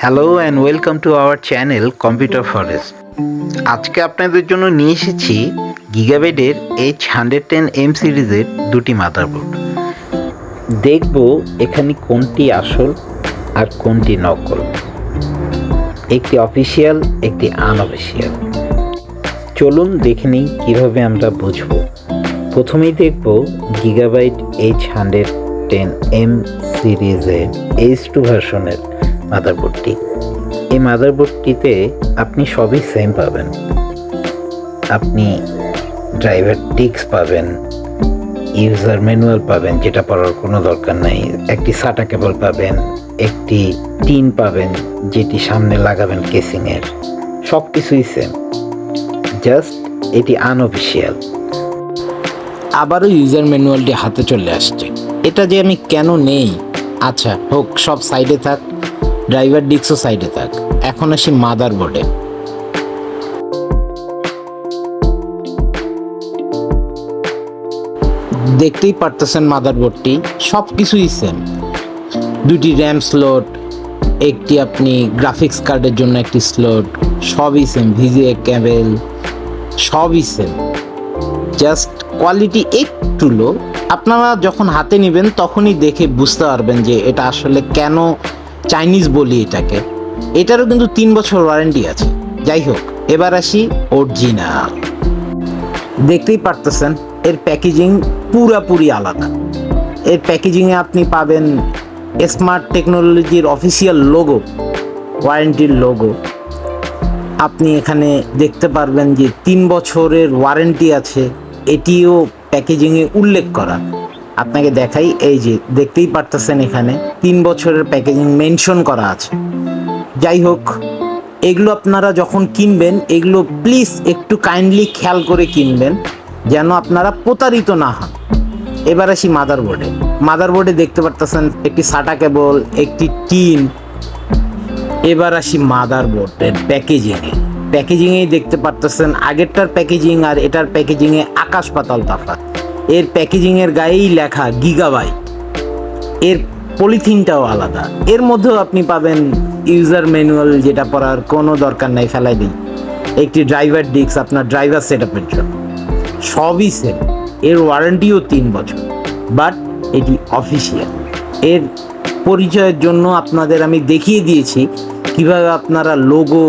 Hello and welcome to our channel computer forest. আজকে আপনাদের জন্য নিয়ে এসেছি গিগাবাইটের H110M সিরিজের দুটি মাদারবোর্ড। দেখব এখানে কোনটি আসল আর কোনটি নকল, একটি অফিসিয়াল একটি আনঅফিসিয়াল। চলুন দেখে নিই কীভাবে আমরা বুঝব। প্রথমেই দেখব গিগাবাইট H110M সিরিজের H2 ভার্সনের মাদারবোর্ডটি। এই মাদারবোর্ডটিতে আপনি সবই সেম পাবেন। আপনি ড্রাইভার টিক্স পাবেন, ইউজার ম্যানুয়াল পাবেন, যেটা পড়ার কোনো দরকার নাই, একটি সাটা কেবল পাবেন, একটি টিন পাবেন যেটি সামনে লাগাবেন কেসিংয়ের। সব কিছুই সেম, জাস্ট এটি আনঅফিসিয়াল। আবারও ইউজার ম্যানুয়ালটি হাতে চলে আসছে। এটা যে আমি কেন নেই, আচ্ছা হোক, সব সাইডে থাক, ড্রাইভার ডিস্কও সাইডে থাক। এখন আসি মাদারবোর্ডে। দেখতেই পারতেছেন মাদারবোর্ডটি সব কিছুই সেম। দুটি র্যাম স্লট, একটি আপনি গ্রাফিক্স কার্ডের জন্য একটি স্লট, সবই সেম। ভিজিএ কেবল সবই সেম, জাস্ট কোয়ালিটি একটু লো। আপনারা যখন হাতে নেবেন তখনই দেখে বুঝতে পারবেন যে এটা আসলে কেন চাইনিজ বলি এটাকে। এটারও কিন্তু 3 বছর ওয়ারেন্টি আছে। যাই হোক, এবার আসি অরিজিনাল। দেখতেই পারতেছেন এর প্যাকেজিং পুরাপুরি আলাদা। এর প্যাকেজিংয়ে আপনি পাবেন স্মার্ট টেকনোলজির অফিসিয়াল লোগো, ওয়ারেন্টির লোগো। আপনি এখানে দেখতে পারবেন যে 3 বছরের ওয়ারেন্টি আছে, এটিও প্যাকেজিংয়ে উল্লেখ করা। আপনাকে দেখাই, এই যে দেখতেই পারতেছেন এখানে 3 বছরের প্যাকেজিং মেনশন করা আছে। যাই হোক, এগুলো আপনারা যখন কিনবেন এগুলো প্লিজ একটু কাইন্ডলি খেয়াল করে কিনবেন যেন আপনারা প্রতারিত না হন। এবার আসি মাদারবোর্ডে। মাদারবোর্ডে দেখতে পারতেছেন একটি সাটা কেবল, একটি টিন। এবার আসি মাদারবোর্ডের প্যাকেজিংয়েই দেখতে পারতেছেন আগেরটার প্যাকেজিং আর এটার প্যাকেজিংয়ে আকাশ পাতাল তফাৎ। এর প্যাকেজিংয়ের গায়েই লেখা গিগাবাইট, এর পলিথিনটাও আলাদা। এর মধ্যেও আপনি পাবেন ইউজার ম্যানুয়াল, যেটা পড়ার কোনো দরকার নাই, ফেলাই দিই। একটি ড্রাইভার ডিস্ক আপনার ড্রাইভার সেট আপের জন্য। সবই সেম। এর ওয়ারেন্টিও 3 বছর, বাট এটি অফিসিয়াল। এর পরিচয়ের জন্য আপনাদের আমি দেখিয়ে দিয়েছি কিভাবে আপনারা লোগো,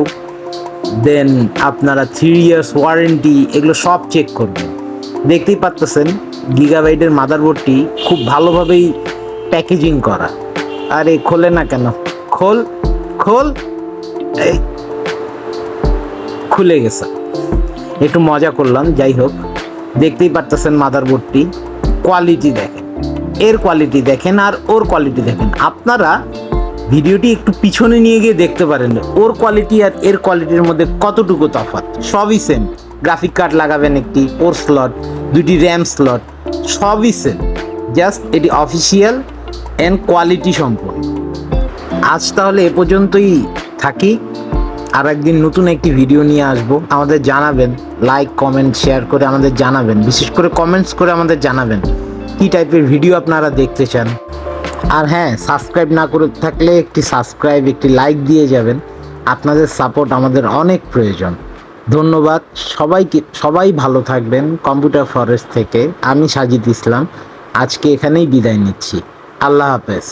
দেন আপনারা 3 ইয়ার্স ওয়ারেন্টি, এগুলো সব চেক করবেন। দেখতেই পাচ্ছেন গিগাবাইটের মাদারবোর্ডটি খুব ভালোভাবেই প্যাকেজিং করা। আরে খোলে না কেন, খোল খোল, এই খুলে গেছে। একটু মজা করলাম। যাই হোক, দেখতেই পারতেছেন মাদারবোর্ডটি। কোয়ালিটি দেখেন, এর কোয়ালিটি দেখেন আর ওর কোয়ালিটি দেখেন। আপনারা ভিডিওটি একটু পিছনে নিয়ে গিয়ে দেখতে পারেন ওর কোয়ালিটি আর এর কোয়ালিটির মধ্যে কতটুকু তফাৎ। সবই সেম। গ্রাফিক কার্ড লাগাবেন একটি, ওর স্লট, দুটি র্যাম স্লট, সবই সেম। জাস্ট এটি অফিসিয়াল অ্যান্ড কোয়ালিটি সম্পূর্ণ। আজ তাহলে এ পর্যন্তই থাকি। আর একদিন নতুন একটি ভিডিও নিয়ে আসবো। আমাদের জানাবেন, লাইক কমেন্ট শেয়ার করে আমাদের জানাবেন, বিশেষ করে কমেন্টস করে আমাদের জানাবেন কী টাইপের ভিডিও আপনারা দেখতে চান। আর হ্যাঁ, সাবস্ক্রাইব না করে থাকলে একটি সাবস্ক্রাইব, একটি লাইক দিয়ে যাবেন। আপনাদের সাপোর্ট আমাদের অনেক প্রয়োজন। ধন্যবাদ সবাইকে। সবাই ভালো থাকবেন। কম্পিউটার ফরেস্ট থেকে আমি সাজিদ ইসলাম আজকে এখানেই বিদায় নিচ্ছি। আল্লাহ হাফেজ।